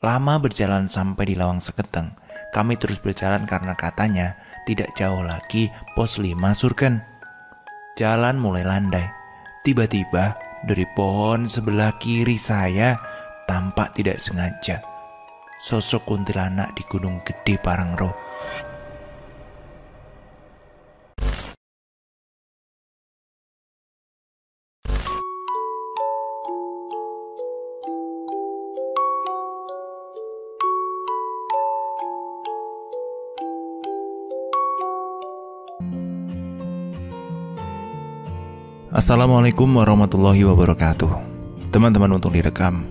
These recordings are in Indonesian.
Lama berjalan sampai di Lawang Seketeng. Kami terus berjalan karena katanya tidak jauh lagi pos 5 Surken. Jalan mulai landai. Tiba-tiba dari pohon sebelah kiri saya tampak tidak sengaja sosok kuntilanak di Gunung Gede Parangro. Assalamualaikum warahmatullahi wabarakatuh. Teman-teman, untuk direkam.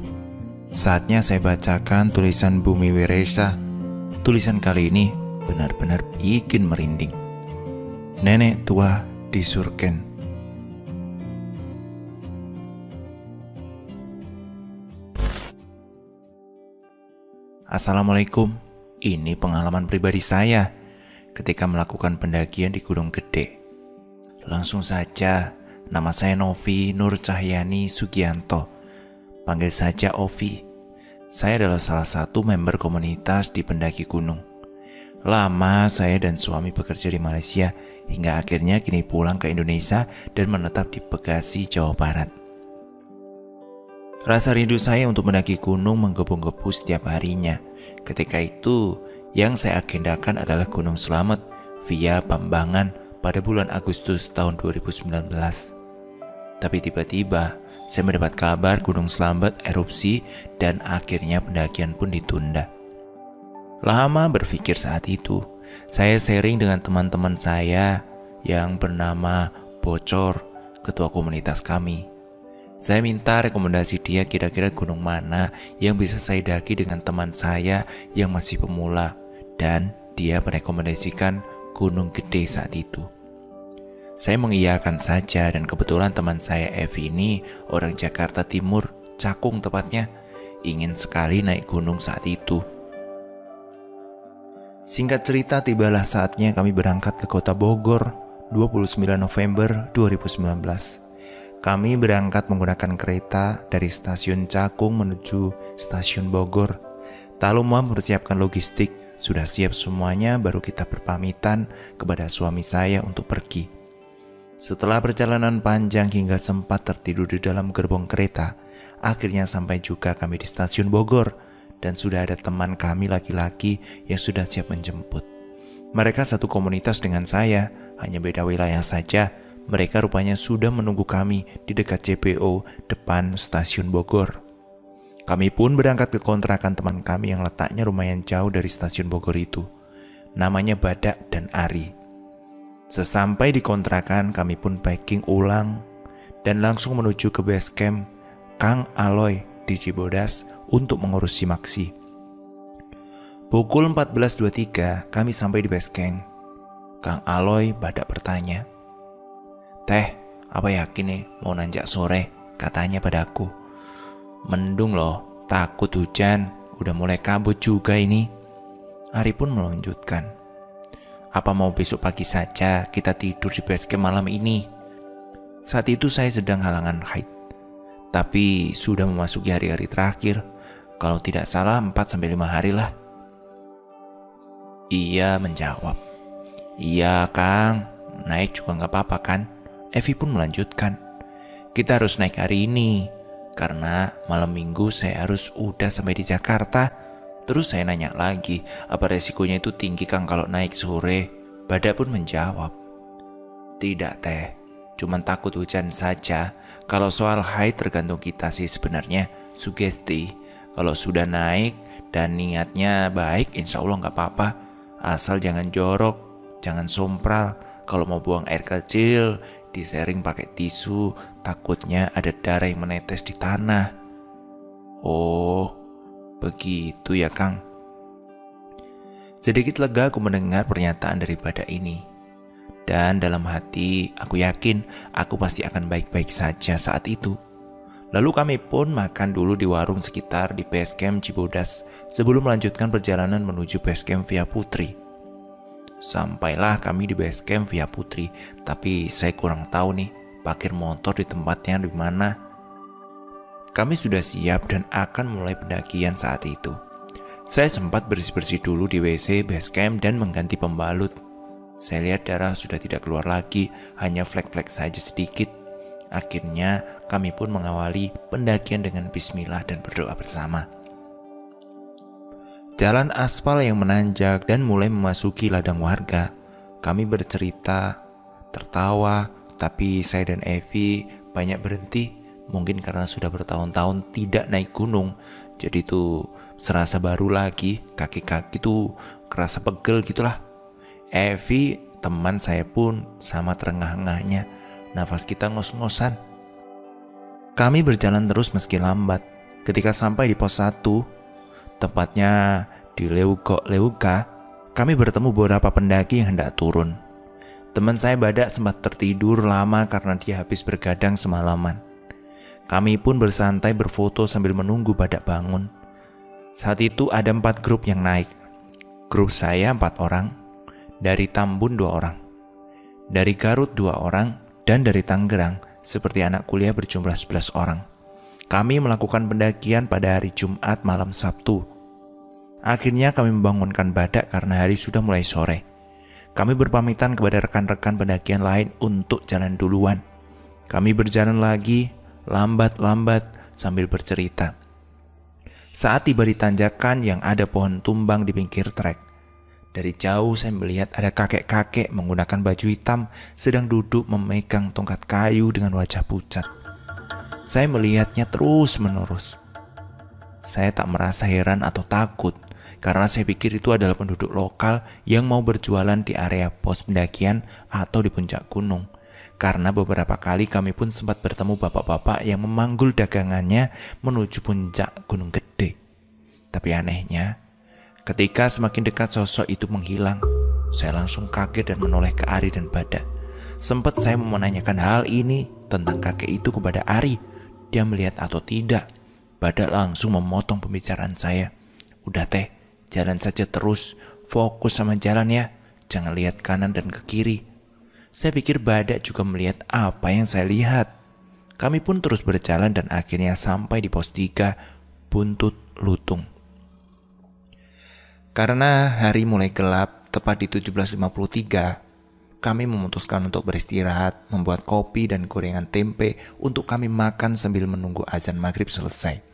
Saatnya saya bacakan tulisan Bumi Wiresa. Tulisan kali ini benar-benar bikin merinding. Nenek tua di Surken. Assalamualaikum. Ini pengalaman pribadi saya ketika melakukan pendakian di Gunung Gede. Langsung saja, nama saya Novi Nur Cahyani Sugianto. Panggil saja Ovi. Saya adalah salah satu member komunitas di pendaki gunung. Lama saya dan suami bekerja di Malaysia hingga akhirnya kini pulang ke Indonesia dan menetap di Bekasi, Jawa Barat. Rasa rindu saya untuk mendaki gunung menggebu-gebu setiap harinya. Ketika itu, yang saya agendakan adalah Gunung Slamet via Pambangan pada bulan Agustus tahun 2019. Tapi tiba-tiba saya mendapat kabar Gunung Slamet erupsi dan akhirnya pendakian pun ditunda. Lama berpikir saat itu, saya sharing dengan teman-teman saya yang bernama Bocor, ketua komunitas kami. Saya minta rekomendasi dia kira-kira gunung mana yang bisa saya daki dengan teman saya yang masih pemula, dan dia merekomendasikan Gunung Gede saat itu. Saya mengiyakan saja dan kebetulan teman saya Evi ini orang Jakarta Timur, Cakung tepatnya, ingin sekali naik gunung saat itu. Singkat cerita, tibalah saatnya kami berangkat ke kota Bogor 29 November 2019. Kami berangkat menggunakan kereta dari stasiun Cakung menuju stasiun Bogor. Tak lama mempersiapkan logistik, sudah siap semuanya, baru kita berpamitan kepada suami saya untuk pergi. Setelah perjalanan panjang hingga sempat tertidur di dalam gerbong kereta, akhirnya sampai juga kami di stasiun Bogor dan sudah ada teman kami laki-laki yang sudah siap menjemput. Mereka satu komunitas dengan saya, hanya beda wilayah saja. Mereka rupanya sudah menunggu kami di dekat JPO depan stasiun Bogor. Kami pun berangkat ke kontrakan teman kami yang letaknya lumayan jauh dari stasiun Bogor itu. Namanya Badak dan Ari. Sesampai di kontrakan, kami pun packing ulang dan langsung menuju ke base camp Kang Aloy di Cibodas untuk mengurus simaksi. Pukul 14.23 kami sampai di base camp. Kang Aloy Badak bertanya, "Teh, apa yakin nih mau nanjak sore?" katanya padaku. "Mendung loh, takut hujan, udah mulai kabut juga ini." Ari pun melanjutkan, "Apa mau besok pagi saja kita tidur di base camp malam ini?" Saat itu saya sedang halangan haid, tapi sudah memasuki hari-hari terakhir, kalau tidak salah 4-5 hari lah. Ia menjawab, "Iya Kang, naik juga gak apa-apa kan?" Evi pun melanjutkan, "Kita harus naik hari ini, karena malam minggu saya harus udah sampai di Jakarta." Terus saya nanya lagi, "Apa resikonya itu tinggi Kang kalau naik sore?" Badak pun menjawab, "Tidak Teh, cuman takut hujan saja. Kalau soal haid tergantung kita sih sebenarnya, sugesti. Kalau sudah naik dan niatnya baik, insya Allah gak apa-apa. Asal jangan jorok, jangan sompral. Kalau mau buang air kecil, disaring pakai tisu, takutnya ada darah yang menetes di tanah." "Oh, begitu ya Kang." Sedikit lega aku mendengar pernyataan dari Badak ini. Dan dalam hati aku yakin aku pasti akan baik-baik saja saat itu. Lalu kami pun makan dulu di warung sekitar di base camp Cibodas sebelum melanjutkan perjalanan menuju base camp Via Putri. Sampailah kami di base camp Via Putri, tapi saya kurang tahu nih parkir motor di tempatnya di mana. Kami sudah siap dan akan mulai pendakian saat itu. Saya sempat bersih-bersih dulu di WC base camp dan mengganti pembalut. Saya lihat darah sudah tidak keluar lagi, hanya flek-flek saja sedikit. Akhirnya kami pun mengawali pendakian dengan bismillah dan berdoa bersama. Jalan aspal yang menanjak dan mulai memasuki ladang warga. Kami bercerita, tertawa, tapi saya dan Evi banyak berhenti. Mungkin karena sudah bertahun-tahun tidak naik gunung, jadi tuh serasa baru lagi, kaki-kaki tuh kerasa pegel gitulah. Evi, teman saya pun sama terengah-engahnya, nafas kita ngos-ngosan. Kami berjalan terus meski lambat. Ketika sampai di pos 1, tepatnya di Leuka, kami bertemu beberapa pendaki yang hendak turun. Teman saya Badak sempat tertidur lama karena dia habis bergadang semalaman. Kami pun bersantai berfoto sambil menunggu Badak bangun. Saat itu ada 4 grup yang naik. Grup saya 4 orang, dari Tambun 2 orang, dari Garut 2 orang, dan dari Tangerang seperti anak kuliah berjumlah 11 orang. Kami melakukan pendakian pada hari Jumat malam Sabtu. Akhirnya kami membangunkan Badak karena hari sudah mulai sore. Kami berpamitan kepada rekan-rekan pendakian lain untuk jalan duluan. Kami berjalan lagi, lambat-lambat sambil bercerita. Saat tiba di tanjakan yang ada pohon tumbang di pinggir trek, dari jauh saya melihat ada kakek-kakek menggunakan baju hitam sedang duduk memegang tongkat kayu dengan wajah pucat. Saya melihatnya terus-menerus. Saya tak merasa heran atau takut karena saya pikir itu adalah penduduk lokal yang mau berjualan di area pos pendakian atau di puncak gunung. Karena beberapa kali kami pun sempat bertemu bapak-bapak yang memanggul dagangannya menuju puncak Gunung Gede. Tapi anehnya, ketika semakin dekat sosok itu menghilang, saya langsung kaget dan menoleh ke Ari dan Badak. Sempat saya menanyakan hal ini tentang kakek itu kepada Ari. Dia melihat atau tidak. Badak langsung memotong pembicaraan saya. Udah teh, jalan saja terus, fokus sama jalan ya, jangan lihat kanan dan ke kiri. Saya pikir Badak juga melihat apa yang saya lihat. Kami pun terus berjalan dan akhirnya sampai di pos 3, Buntut Lutung. Karena hari mulai gelap, tepat di 17.53, kami memutuskan untuk beristirahat, membuat kopi dan gorengan tempe untuk kami makan sambil menunggu azan maghrib selesai.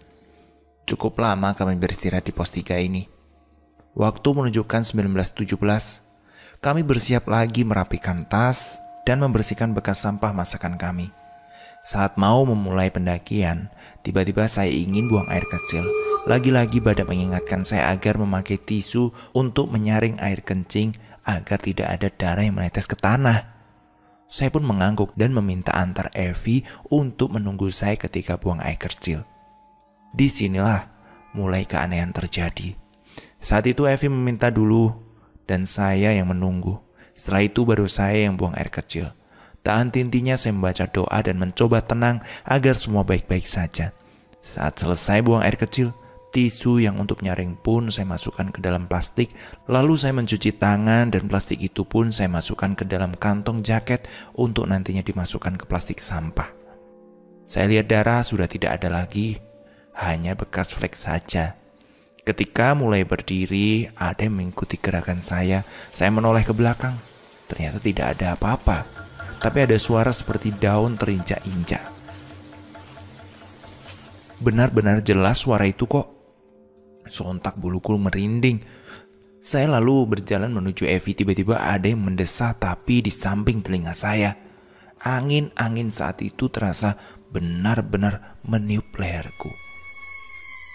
Cukup lama kami beristirahat di pos 3 ini. Waktu menunjukkan 19.17, kami bersiap lagi merapikan tas dan membersihkan bekas sampah masakan kami. Saat mau memulai pendakian, tiba-tiba saya ingin buang air kecil. Lagi-lagi Badak mengingatkan saya agar memakai tisu untuk menyaring air kencing agar tidak ada darah yang menetes ke tanah. Saya pun mengangguk dan meminta antar Evi untuk menunggu saya ketika buang air kecil. Disinilah mulai keanehan terjadi. Saat itu Evi meminta dulu dan saya yang menunggu. Setelah itu baru saya yang buang air kecil. Tak henti-hentinya saya membaca doa dan mencoba tenang agar semua baik-baik saja. Saat selesai buang air kecil, tisu yang untuk nyaring pun saya masukkan ke dalam plastik. Lalu saya mencuci tangan dan plastik itu pun saya masukkan ke dalam kantong jaket untuk nantinya dimasukkan ke plastik sampah. Saya lihat darah sudah tidak ada lagi, hanya bekas flek saja. Ketika mulai berdiri, ada yang mengikuti gerakan saya. Saya menoleh ke belakang. Ternyata tidak ada apa-apa, tapi ada suara seperti daun terinjak-injak. Benar-benar jelas suara itu kok. Sontak buluku merinding. Saya lalu berjalan menuju Evi. Tiba-tiba ada yang mendesah tapi di samping telinga saya. Angin saat itu terasa benar-benar meniup leherku.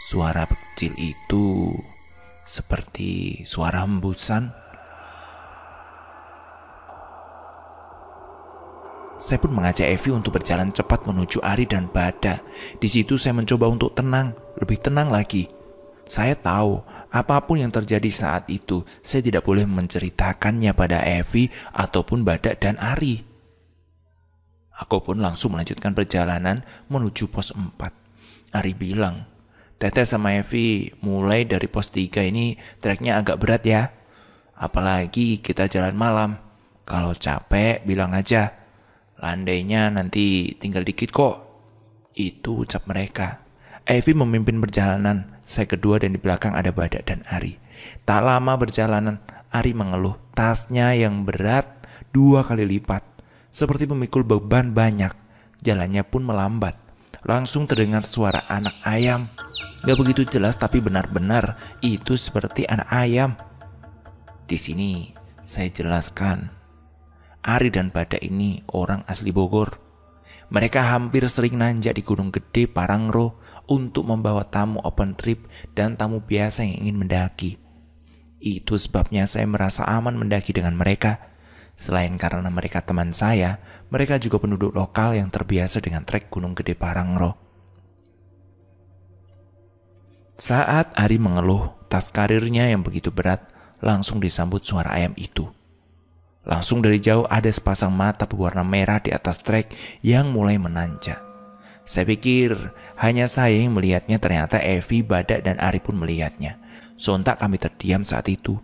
Suara kecil itu seperti suara hembusan. Saya pun mengajak Evi untuk berjalan cepat menuju Ari dan Badak. Di situ saya mencoba untuk tenang, lebih tenang lagi. Saya tahu apapun yang terjadi saat itu, saya tidak boleh menceritakannya pada Evi ataupun Badak dan Ari. Aku pun langsung melanjutkan perjalanan menuju pos 4. Ari bilang, "Teteh sama Evi, mulai dari pos 3 ini treknya agak berat ya. Apalagi kita jalan malam. Kalau capek bilang aja. Landainya nanti tinggal dikit kok." Itu ucap mereka. Evi memimpin perjalanan. saya kedua dan di belakang ada Badak dan Ari. Tak lama berjalanan, Ari mengeluh tasnya yang berat 2 kali lipat. Seperti memikul beban banyak. Jalannya pun melambat. Langsung terdengar suara anak ayam. Gak begitu jelas tapi benar-benar itu seperti anak ayam. Di sini saya jelaskan, Ari dan Badak ini orang asli Bogor. Mereka hampir sering nanjak di Gunung Gede Parangro untuk membawa tamu open trip dan tamu biasa yang ingin mendaki. Itu sebabnya saya merasa aman mendaki dengan mereka. Selain karena mereka teman saya, mereka juga penduduk lokal yang terbiasa dengan trek Gunung Gede Parangro. Saat Ari mengeluh tas karirnya yang begitu berat, langsung disambut suara ayam itu. Langsung dari jauh ada sepasang mata berwarna merah di atas trek yang mulai menanjak. Saya pikir hanya saya yang melihatnya, ternyata Evi, Badak, dan Ari pun melihatnya. Sontak kami terdiam saat itu.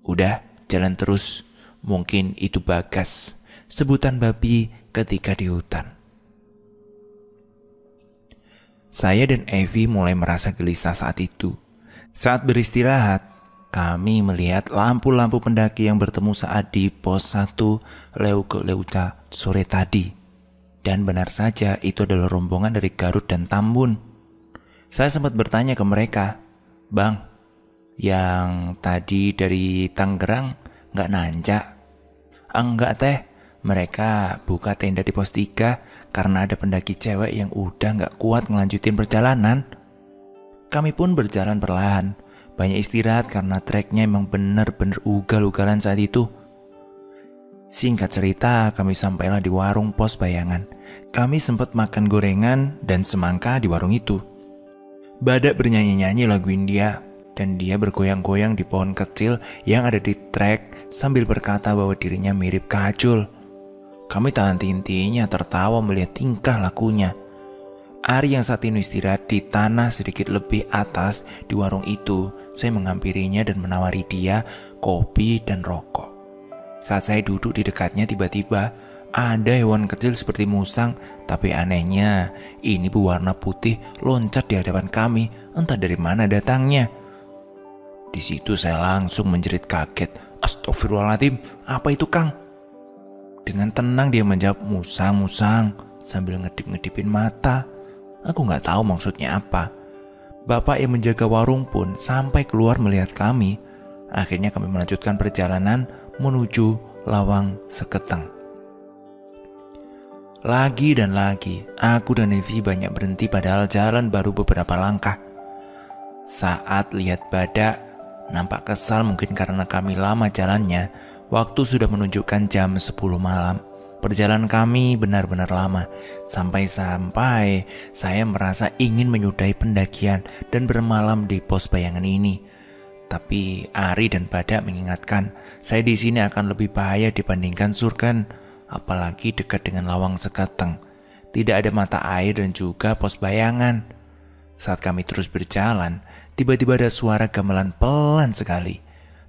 Udah, jalan terus. Mungkin itu Bagas, sebutan babi ketika di hutan. Saya dan Evi mulai merasa gelisah saat itu. Saat beristirahat, kami melihat lampu-lampu pendaki yang bertemu saat di pos 1 Leuca sore tadi. Dan benar saja itu adalah rombongan dari Garut dan Tambun. Saya sempat bertanya ke mereka, "Bang, yang tadi dari Tangerang gak nanjak?" "Enggak teh, mereka buka tenda di pos 3 karena ada pendaki cewek yang udah gak kuat ngelanjutin perjalanan." Kami pun berjalan perlahan. Banyak istirahat karena treknya emang bener-bener ugal-ugalan saat itu. Singkat cerita, kami sampailah di warung pos bayangan. Kami sempat makan gorengan dan semangka di warung itu. Badak bernyanyi-nyanyi lagu India, dan dia bergoyang-goyang di pohon kecil yang ada di trek sambil berkata bahwa dirinya mirip Kajol. Kami tak henti-hentinya tertawa melihat tingkah lakunya. Ari yang saat ini istirahat di tanah sedikit lebih atas di warung itu, saya menghampirinya dan menawari dia kopi dan rokok. Saat saya duduk di dekatnya, tiba-tiba ada hewan kecil seperti musang, tapi anehnya ini berwarna putih loncat di hadapan kami, entah dari mana datangnya. Di situ saya langsung menjerit kaget. "Astagfirullahaladzim, apa itu Kang?" Dengan tenang dia menjawab, "Musang-musang," sambil ngedip-ngedipin mata. Aku gak tahu maksudnya apa. Bapak yang menjaga warung pun sampai keluar melihat kami. Akhirnya kami melanjutkan perjalanan menuju Lawang Seketeng. Lagi dan lagi, aku dan Evi banyak berhenti padahal jalan baru beberapa langkah. Saat lihat Badak, nampak kesal mungkin karena kami lama jalannya. Waktu sudah menunjukkan jam 10 malam. Perjalanan kami benar-benar lama. Sampai-sampai saya merasa ingin menyudahi pendakian dan bermalam di pos bayangan ini. Tapi Ari dan Badak mengingatkan, saya di sini akan lebih bahaya dibandingkan Surgan, apalagi dekat dengan Lawang Seketeng. Tidak ada mata air dan juga pos bayangan. Saat kami terus berjalan, tiba-tiba ada suara gamelan pelan sekali.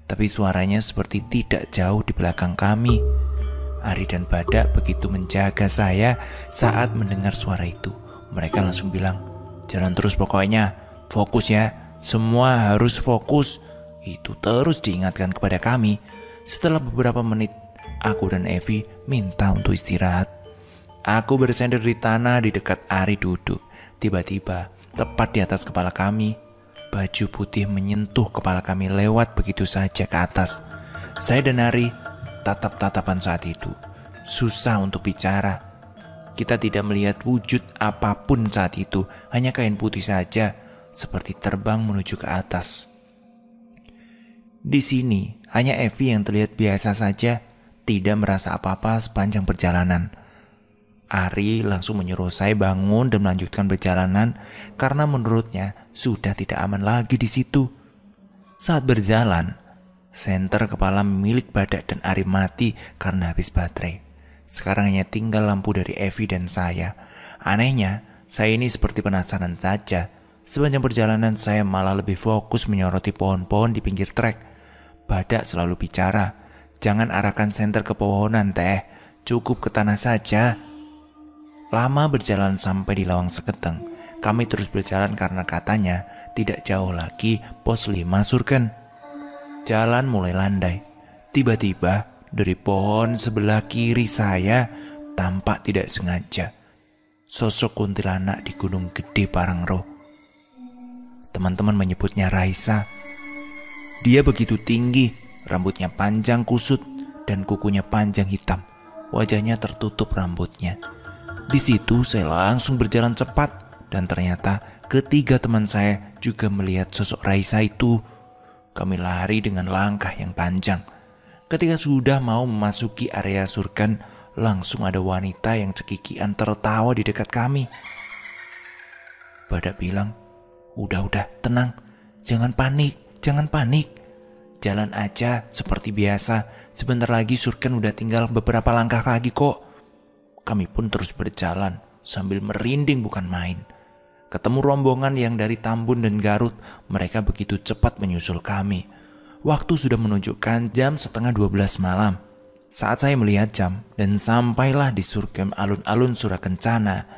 Tapi suaranya seperti tidak jauh di belakang kami. Ari dan Badak begitu menjaga saya saat mendengar suara itu. Mereka langsung bilang, "Jalan terus pokoknya, fokus ya, semua harus fokus." Itu terus diingatkan kepada kami. Setelah beberapa menit, aku dan Evi minta untuk istirahat. Aku bersandar di tanah di dekat Ari duduk. Tiba-tiba, tepat di atas kepala kami, baju putih menyentuh kepala kami lewat begitu saja ke atas. Saya dan Ari tatap-tatapan saat itu. Susah untuk bicara. Kita tidak melihat wujud apapun saat itu, hanya kain putih saja, seperti terbang menuju ke atas. Di sini, hanya Evi yang terlihat biasa saja, tidak merasa apa-apa sepanjang perjalanan. Ari langsung menyuruh saya bangun dan melanjutkan perjalanan karena menurutnya sudah tidak aman lagi di situ. Saat berjalan, senter kepala milik Badak dan Ari mati karena habis baterai. Sekarang hanya tinggal lampu dari Evi dan saya. Anehnya, saya ini seperti penasaran saja. Sepanjang perjalanan saya malah lebih fokus menyoroti pohon-pohon di pinggir trek. Badak selalu bicara, "Jangan arahkan senter ke pepohonan teh, cukup ke tanah saja." Lama berjalan sampai di Lawang Seketeng. Kami terus berjalan karena katanya tidak jauh lagi pos 5 Surken. Jalan mulai landai. Tiba-tiba dari pohon sebelah kiri saya tampak tidak sengaja sosok kuntilanak di Gunung Gede Parangro. Teman-teman menyebutnya Raisa. Dia begitu tinggi, rambutnya panjang kusut dan kukunya panjang hitam. Wajahnya tertutup rambutnya. Di situ saya langsung berjalan cepat dan ternyata ketiga teman saya juga melihat sosok Raisa itu. Kami lari dengan langkah yang panjang. Ketika sudah mau memasuki area Surken, langsung ada wanita yang cekikian tertawa di dekat kami. Badak bilang, "Udah, tenang. Jangan panik. Jalan aja seperti biasa. Sebentar lagi Surken udah tinggal beberapa langkah lagi kok." Kami pun terus berjalan sambil merinding bukan main. Ketemu rombongan yang dari Tambun dan Garut. Mereka begitu cepat menyusul kami. Waktu sudah menunjukkan jam setengah 12 malam. Saat saya melihat jam dan sampailah di Surken alun-alun Surakencana.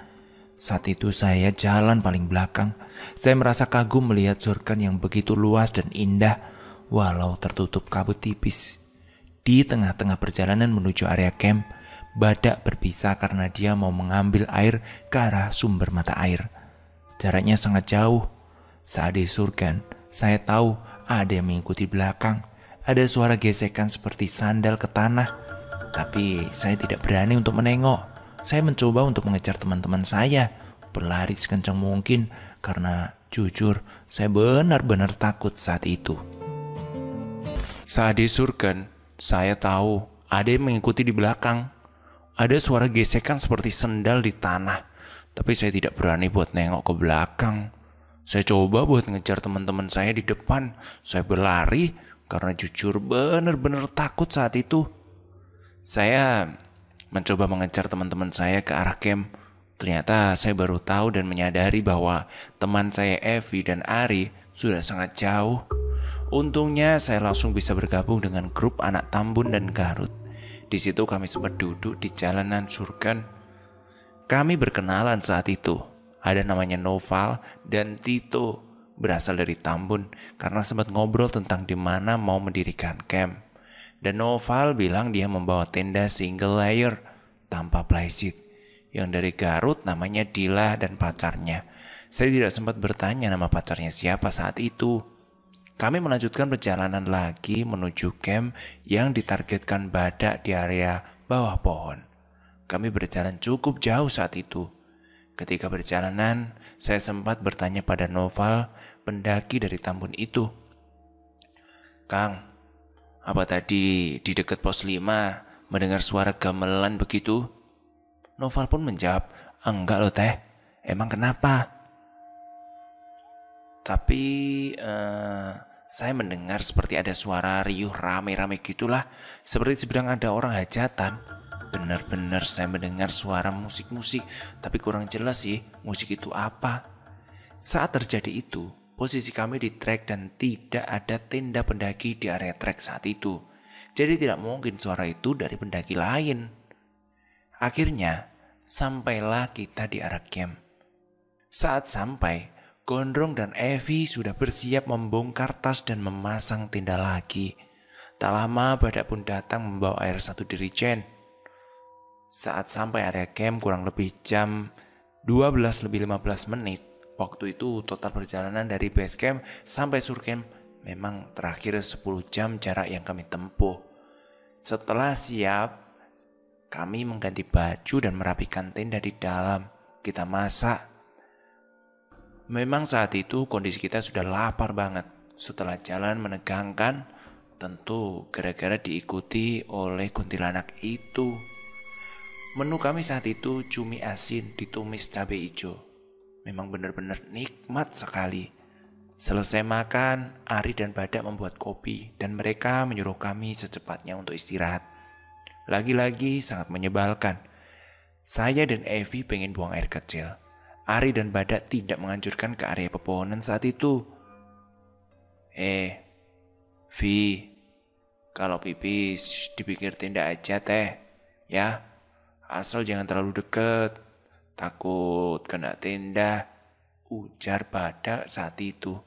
Saat itu saya jalan paling belakang. Saya merasa kagum melihat Surken yang begitu luas dan indah walau tertutup kabut tipis. Di tengah-tengah perjalanan menuju area camp, Badak berpisah karena dia mau mengambil air ke arah sumber mata air. Jaraknya sangat jauh. Saat di Surken, saya tahu ada yang mengikuti belakang. Ada suara gesekan seperti sandal ke tanah. Tapi saya tidak berani untuk menengok. Saya mencoba untuk mengejar teman-teman saya, berlari sekencang mungkin karena jujur saya benar-benar takut saat itu. Saat di Surken, saya tahu ada yang mengikuti di belakang. Ada suara gesekan seperti sendal di tanah, tapi saya tidak berani buat nengok ke belakang. Saya coba buat ngejar teman-teman saya di depan. Saya berlari karena jujur benar-benar takut saat itu. Saya mencoba mengejar teman-teman saya ke arah camp. Ternyata saya baru tahu dan menyadari bahwa teman saya Evi dan Ari sudah sangat jauh. Untungnya saya langsung bisa bergabung dengan grup anak Tambun dan Garut. Di situ kami sempat duduk di jalanan Surken. Kami berkenalan saat itu. Ada namanya Noval dan Tito, berasal dari Tambun karena sempat ngobrol tentang di mana mau mendirikan camp. Dan Noval bilang dia membawa tenda single layer tanpa plywood. Yang dari Garut namanya Dila dan pacarnya. Saya tidak sempat bertanya nama pacarnya siapa saat itu. Kami melanjutkan perjalanan lagi menuju camp yang ditargetkan Badak di area bawah pohon. Kami berjalan cukup jauh saat itu. Ketika perjalanan, saya sempat bertanya pada Noval, pendaki dari Tambun itu. "Kang, apa tadi di dekat pos 5 mendengar suara gamelan begitu?" Noval pun menjawab, "Enggak loh teh, emang kenapa?" "Tapi saya mendengar seperti ada suara riuh rame-rame gitulah, seperti sedang ada orang hajatan." Benar-benar saya mendengar suara musik-musik, tapi kurang jelas sih musik itu apa. Saat terjadi itu, posisi kami di trek dan tidak ada tenda pendaki di area trek saat itu. Jadi tidak mungkin suara itu dari pendaki lain. Akhirnya, sampailah kita di arah camp. Saat sampai, Gondrong dan Evi sudah bersiap membongkar tas dan memasang tenda lagi. Tak lama Badak pun datang membawa air 1 dirigen. Saat sampai area camp kurang lebih jam 12:15. Waktu itu total perjalanan dari base camp sampai surcamp memang terakhir 10 jam jarak yang kami tempuh. Setelah siap, kami mengganti baju dan merapikan tenda di dalam. Kita masak. Memang saat itu kondisi kita sudah lapar banget. Setelah jalan menegangkan, tentu gara-gara diikuti oleh kuntilanak itu. Menu kami saat itu cumi asin ditumis cabai hijau. Memang benar-benar nikmat sekali. Selesai makan, Ari dan Badak membuat kopi dan mereka menyuruh kami secepatnya untuk istirahat. Lagi-lagi sangat menyebalkan. Saya dan Evi pengen buang air kecil. Ari dan Badak tidak menganjurkan ke area pepohonan saat itu. Vi, kalau pipis di pinggir tenda aja teh, ya. Asal jangan terlalu deket, takut kena tenda. ujar Badak saat itu.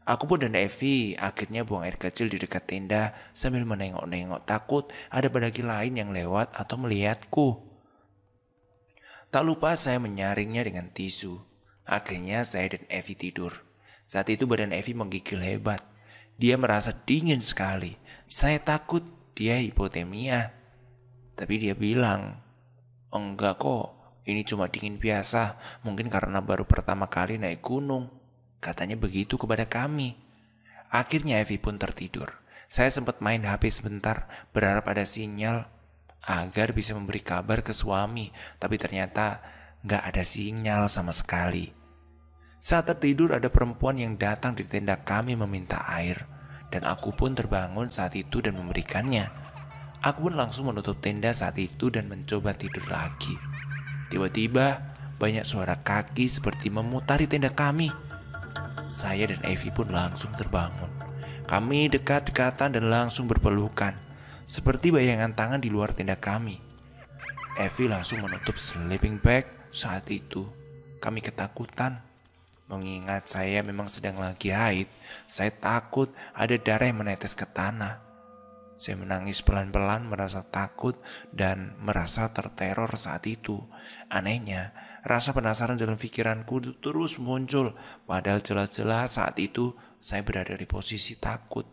Aku pun dan Evi akhirnya buang air kecil di dekat tenda sambil menengok-nengok takut ada pendaki lain yang lewat atau melihatku. Tak lupa saya menyaringnya dengan tisu. Akhirnya saya dan Evi tidur. Saat itu badan Evi menggigil hebat. Dia merasa dingin sekali. Saya takut dia hipotermia. Tapi dia bilang, enggak kok, ini cuma dingin biasa. Mungkin karena baru pertama kali naik gunung. Katanya begitu kepada kami. Akhirnya Evi pun tertidur. Saya sempat main HP sebentar, berharap ada sinyal agar bisa memberi kabar ke suami. Tapi ternyata gak ada sinyal sama sekali. Saat tertidur ada perempuan yang datang di tenda kami meminta air. Dan aku pun terbangun saat itu dan memberikannya. Aku pun langsung menutup tenda saat itu dan mencoba tidur lagi. Tiba-tiba banyak suara kaki seperti memutari tenda kami. Saya dan Evi pun langsung terbangun. Kami dekat-dekatan dan langsung berpelukan, seperti bayangan tangan di luar tenda kami. Evi langsung menutup sleeping bag saat itu. Kami ketakutan. Mengingat saya memang sedang lagi haid, saya takut ada darah yang menetes ke tanah. Saya menangis pelan-pelan, merasa takut dan merasa terteror saat itu. Anehnya, rasa penasaran dalam pikiranku terus muncul. Padahal jelas-jelas saat itu saya berada di posisi takut.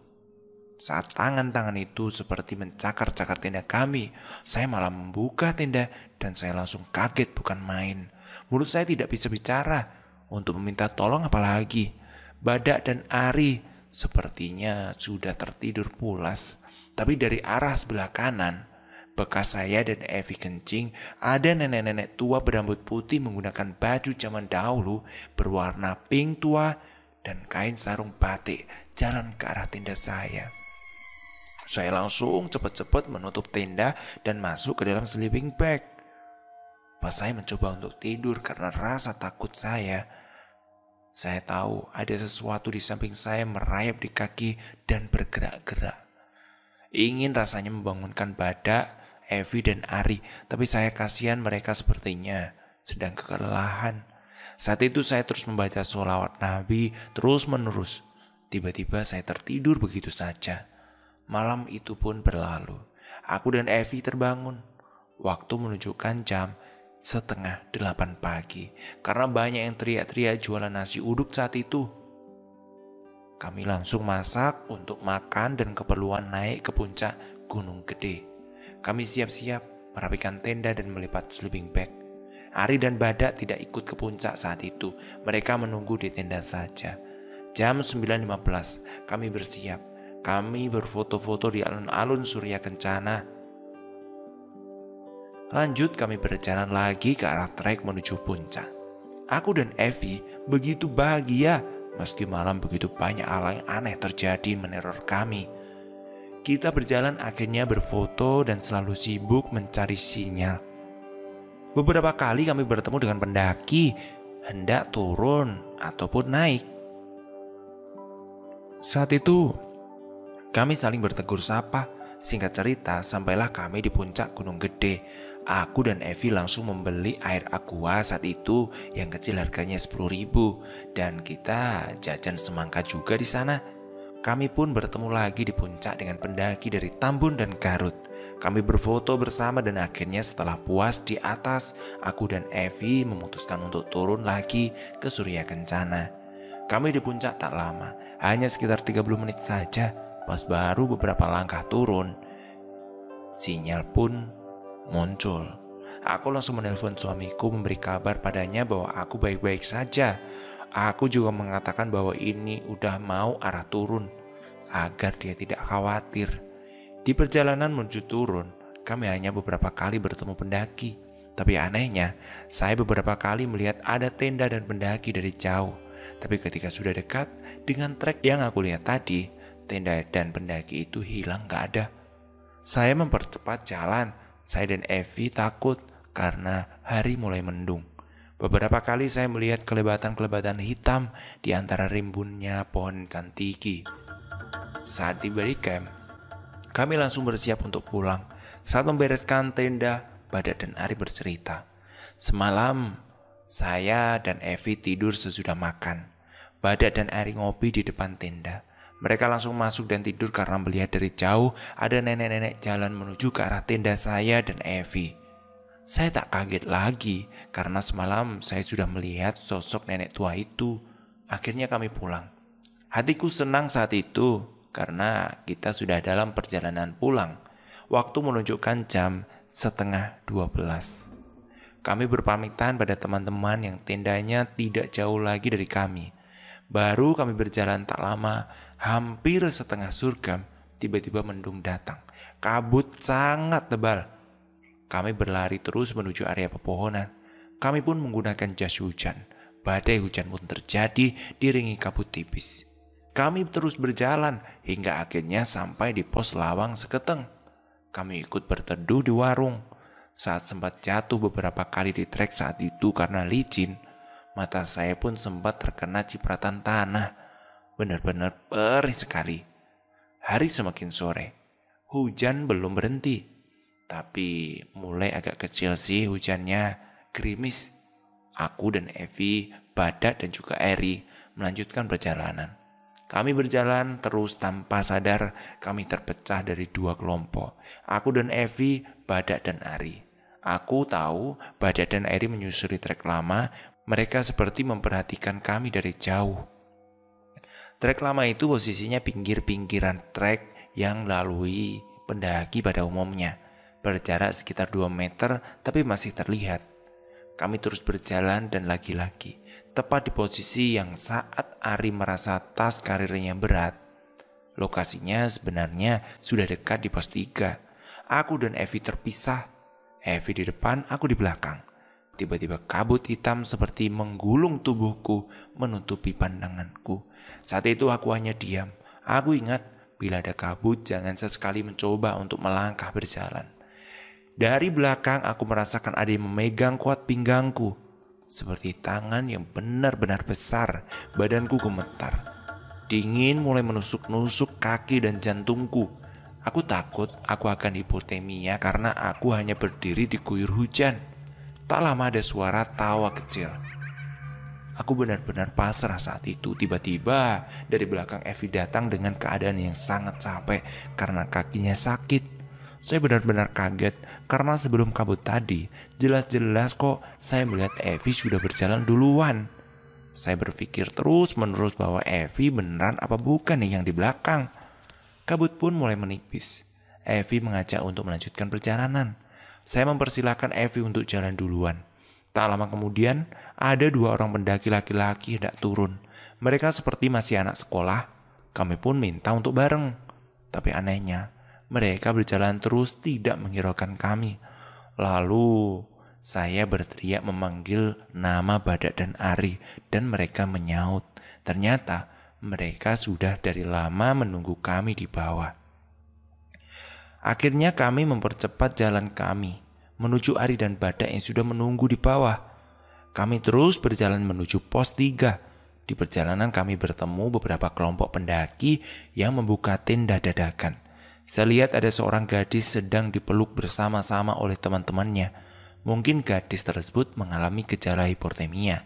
Saat tangan-tangan itu seperti mencakar-cakar tenda kami, saya malah membuka tenda dan saya langsung kaget bukan main. Mulut saya tidak bisa bicara untuk meminta tolong apalagi. Badak dan Ari sepertinya sudah tertidur pulas. Tapi dari arah sebelah kanan, bekas saya dan Evi kencing, ada nenek-nenek tua berambut putih menggunakan baju zaman dahulu berwarna pink tua dan kain sarung batik jalan ke arah tenda saya. Saya langsung cepat-cepat menutup tenda dan masuk ke dalam sleeping bag. Pas saya mencoba untuk tidur karena rasa takut saya tahu ada sesuatu di samping saya merayap di kaki dan bergerak-gerak. Ingin rasanya membangunkan Badak, Evi dan Ari, tapi saya kasihan mereka sepertinya sedang kelelahan. Saat itu saya terus membaca sholawat Nabi terus menerus. Tiba-tiba saya tertidur begitu saja. Malam itu pun berlalu. Aku dan Evi terbangun. Waktu menunjukkan jam 7:30 pagi karena banyak yang teriak-teriak jualan nasi uduk saat itu. Kami langsung masak untuk makan dan keperluan naik ke puncak Gunung Gede. Kami siap-siap merapikan tenda dan melipat sleeping bag. Ari dan Badak tidak ikut ke puncak saat itu. Mereka menunggu di tenda saja. Jam 9:15 kami bersiap. Kami berfoto-foto di alun-alun Surya Kencana. Lanjut kami berjalan lagi ke arah trek menuju puncak. Aku dan Evi begitu bahagia meski malam begitu banyak hal yang aneh terjadi meneror kami. Kita berjalan akhirnya berfoto dan selalu sibuk mencari sinyal. Beberapa kali kami bertemu dengan pendaki hendak turun ataupun naik. Saat itu kami saling bertegur sapa. Singkat cerita, sampailah kami di puncak Gunung Gede. Aku dan Evi langsung membeli air aqua saat itu yang kecil harganya 10.000 dan kita jajan semangka juga di sana. Kami pun bertemu lagi di puncak dengan pendaki dari Tambun dan Garut. Kami berfoto bersama dan akhirnya setelah puas di atas, aku dan Evi memutuskan untuk turun lagi ke Surya Kencana. Kami di puncak tak lama, hanya sekitar 30 menit saja. Pas baru beberapa langkah turun, sinyal pun muncul. Aku langsung menelpon suamiku memberi kabar padanya bahwa aku baik-baik saja. Aku juga mengatakan bahwa ini udah mau arah turun agar dia tidak khawatir. Di perjalanan menuju turun, kami hanya beberapa kali bertemu pendaki. Tapi anehnya, saya beberapa kali melihat ada tenda dan pendaki dari jauh. Tapi ketika sudah dekat dengan trek yang aku lihat tadi, tenda dan pendaki itu hilang gak ada. Saya mempercepat jalan. Saya dan Evi takut karena hari mulai mendung. Beberapa kali saya melihat kelebatan-kelebatan hitam di antara rimbunnya pohon cantigi. Saat tiba di camp, kami langsung bersiap untuk pulang. Saat membereskan tenda, Badak dan Ari bercerita. Semalam Saya dan Evi tidur sesudah makan. Badak dan Ari ngopi di depan tenda. Mereka langsung masuk dan tidur karena melihat dari jauh ada nenek-nenek jalan menuju ke arah tenda saya dan Evi. Saya tak kaget lagi karena semalam saya sudah melihat sosok nenek tua itu. Akhirnya kami pulang. Hatiku senang saat itu karena kita sudah dalam perjalanan pulang. Waktu menunjukkan jam 11:30. Kami berpamitan pada teman-teman yang tendanya tidak jauh lagi dari kami. Baru kami berjalan tak lama, hampir setengah surgam, tiba-tiba mendung datang. Kabut sangat tebal. Kami berlari terus menuju area pepohonan. Kami pun menggunakan jas hujan. Badai hujan pun terjadi diiringi kabut tipis. Kami terus berjalan hingga akhirnya sampai di pos Lawang Seketeng. Kami ikut berteduh di warung. Saat sempat jatuh beberapa kali di trek saat itu karena licin, mata saya pun sempat terkena cipratan tanah. Benar-benar perih sekali. Hari semakin sore. Hujan belum berhenti. Tapi mulai agak kecil sih hujannya, gerimis. Aku dan Evi, Badak dan juga Eri melanjutkan perjalanan. Kami berjalan terus tanpa sadar kami terpecah dari dua kelompok. Aku dan Evi, Badak dan Ari. Aku tahu Badak dan Eri menyusuri trek lama. Mereka seperti memperhatikan kami dari jauh. Trek lama itu posisinya pinggir-pinggiran trek yang lalui pendaki pada umumnya. Berjarak sekitar 2 meter tapi masih terlihat. Kami terus berjalan dan lagi-lagi, tepat di posisi yang saat Ari merasa tas karirnya berat. Lokasinya sebenarnya sudah dekat di pos 3. Aku dan Evi terpisah. Evi di depan, aku di belakang. Tiba-tiba kabut hitam seperti menggulung tubuhku, menutupi pandanganku. Saat itu aku hanya diam. Aku ingat, bila ada kabut jangan sesekali mencoba untuk melangkah berjalan. Dari belakang aku merasakan ada yang memegang kuat pinggangku. Seperti tangan yang benar-benar besar, badanku gemetar. Dingin mulai menusuk-nusuk kaki dan jantungku. Aku takut aku akan hipotermia karena aku hanya berdiri di guyur hujan. Tak lama ada suara tawa kecil. Aku benar-benar pasrah saat itu. Tiba-tiba dari belakang Evi datang dengan keadaan yang sangat capek karena kakinya sakit. Saya benar-benar kaget karena sebelum kabut tadi jelas-jelas kok saya melihat Evi sudah berjalan duluan. Saya berpikir terus-menerus bahwa Evi beneran apa bukan nih yang di belakang. Kabut pun mulai menipis. Evi mengajak untuk melanjutkan perjalanan. Saya mempersilahkan Evi untuk jalan duluan. Tak lama kemudian, ada 2 orang pendaki laki-laki hendak turun. Mereka seperti masih anak sekolah. Kami pun minta untuk bareng. Tapi anehnya, mereka berjalan terus tidak menghiraukan kami. Lalu, saya berteriak memanggil nama Badak dan Ari, dan mereka menyaut. Ternyata, mereka sudah dari lama menunggu kami di bawah. Akhirnya kami mempercepat jalan kami menuju Ari dan Badak yang sudah menunggu di bawah. Kami terus berjalan menuju pos 3. Di perjalanan kami bertemu beberapa kelompok pendaki yang membuka tenda dadakan. Saya lihat ada seorang gadis sedang dipeluk bersama-sama oleh teman-temannya. Mungkin gadis tersebut mengalami gejala hipotermia.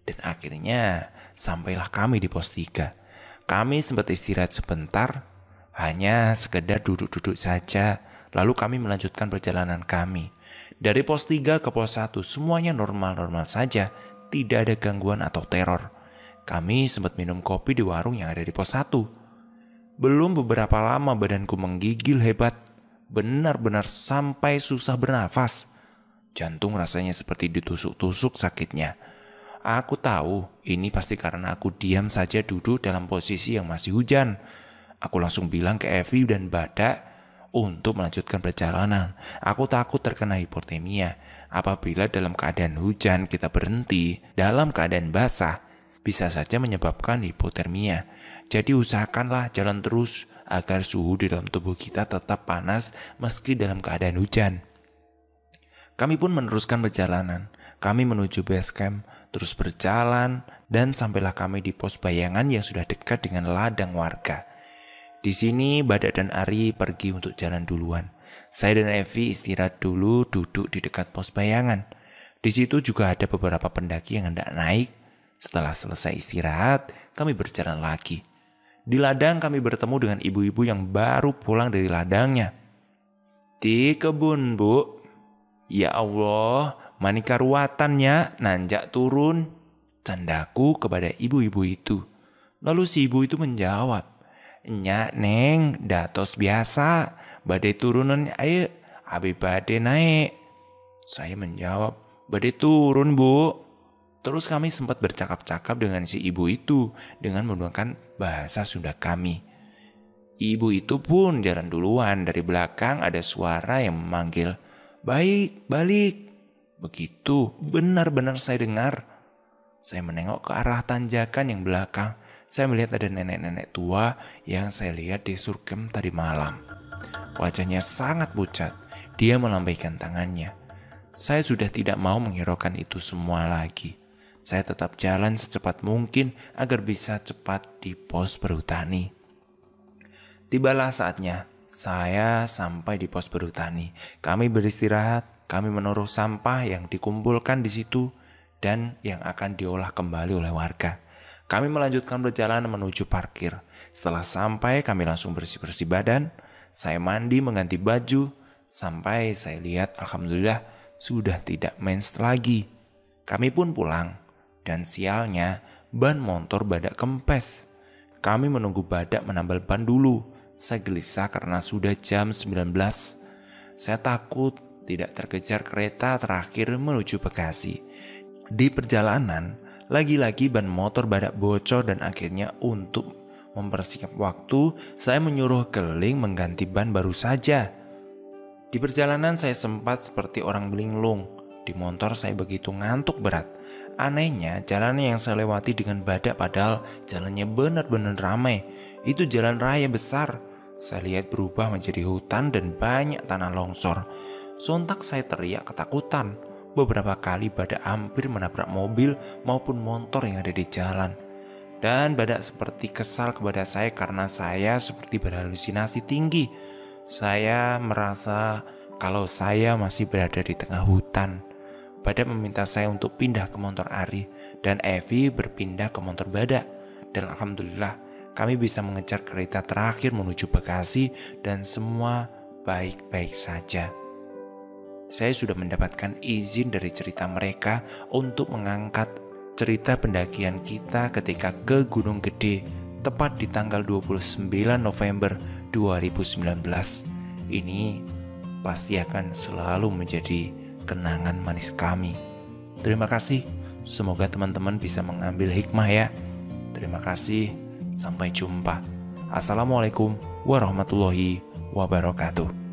Dan akhirnya sampailah kami di pos 3. Kami sempat istirahat sebentar, hanya sekedar duduk-duduk saja, lalu kami melanjutkan perjalanan kami. Dari pos 3 ke pos 1 semuanya normal-normal saja, tidak ada gangguan atau teror. Kami sempat minum kopi di warung yang ada di pos 1. Belum beberapa lama badanku menggigil hebat, benar-benar sampai susah bernafas. Jantung rasanya seperti ditusuk-tusuk sakitnya. Aku tahu ini pasti karena aku diam saja duduk dalam posisi yang masih hujan. Aku langsung bilang ke Evi dan Badak untuk melanjutkan perjalanan. Aku takut terkena hipotermia. Apabila dalam keadaan hujan kita berhenti dalam keadaan basah, bisa saja menyebabkan hipotermia. Jadi usahakanlah jalan terus agar suhu di dalam tubuh kita tetap panas meski dalam keadaan hujan. Kami pun meneruskan perjalanan. Kami menuju base camp, terus berjalan, dan sampailah kami di pos bayangan yang sudah dekat dengan ladang warga. Di sini Badak dan Ari pergi untuk jalan duluan. Saya dan Evi istirahat dulu duduk di dekat pos bayangan. Di situ juga ada beberapa pendaki yang hendak naik. Setelah selesai istirahat, kami berjalan lagi. Di ladang kami bertemu dengan ibu-ibu yang baru pulang dari ladangnya. "Di kebun, Bu." "Ya Allah, manika ruatannya nanjak turun," candaku kepada ibu-ibu itu. Lalu si ibu itu menjawab, "Nyak Neng, datos biasa, badai turunan ayo, abi badai naik." Saya menjawab, "Badai turun, Bu." Terus kami sempat bercakap-cakap dengan si ibu itu dengan menggunakan bahasa Sunda kami. Ibu itu pun jalan duluan. Dari belakang ada suara yang memanggil, "Baik, balik." Begitu benar-benar saya dengar. Saya menengok ke arah tanjakan yang belakang. Saya melihat ada nenek-nenek tua yang saya lihat di surkem tadi malam. Wajahnya sangat pucat. Dia melambaikan tangannya. Saya sudah tidak mau menghiraukan itu semua lagi. Saya tetap jalan secepat mungkin agar bisa cepat di pos perhutani. Tibalah saatnya saya sampai di pos perhutani. Kami beristirahat, kami menaruh sampah yang dikumpulkan di situ dan yang akan diolah kembali oleh warga. Kami melanjutkan perjalanan menuju parkir. Setelah sampai, kami langsung bersih-bersih badan. Saya mandi, mengganti baju, sampai saya lihat alhamdulillah sudah tidak mens lagi. Kami pun pulang. Dan sialnya, ban motor badak kempes. Kami menunggu badak menambal ban dulu. Saya gelisah karena sudah jam 19. Saya takut tidak terkejar kereta terakhir menuju Bekasi. Di perjalanan, lagi-lagi ban motor badak bocor dan akhirnya untuk mempersingkat waktu, saya menyuruh keling mengganti ban baru saja. Di perjalanan saya sempat seperti orang linglung. Di motor saya begitu ngantuk berat. Anehnya, jalannya yang saya lewati dengan badak padahal jalannya benar-benar ramai. Itu jalan raya besar. Saya lihat berubah menjadi hutan dan banyak tanah longsor. Sontak saya teriak ketakutan. Beberapa kali badak hampir menabrak mobil maupun motor yang ada di jalan. Dan badak seperti kesal kepada saya karena saya seperti berhalusinasi tinggi. Saya merasa kalau saya masih berada di tengah hutan. Badak meminta saya untuk pindah ke motor Ari dan Evi berpindah ke motor badak. Dan alhamdulillah kami bisa mengejar kereta terakhir menuju Bekasi dan semua baik-baik saja. Saya sudah mendapatkan izin dari cerita mereka untuk mengangkat cerita pendakian kita ketika ke Gunung Gede tepat di tanggal 29 November 2019. Ini pasti akan selalu menjadi kenangan manis kami. Terima kasih. Semoga teman-teman bisa mengambil hikmah ya. Terima kasih. Sampai jumpa. Assalamualaikum warahmatullahi wabarakatuh.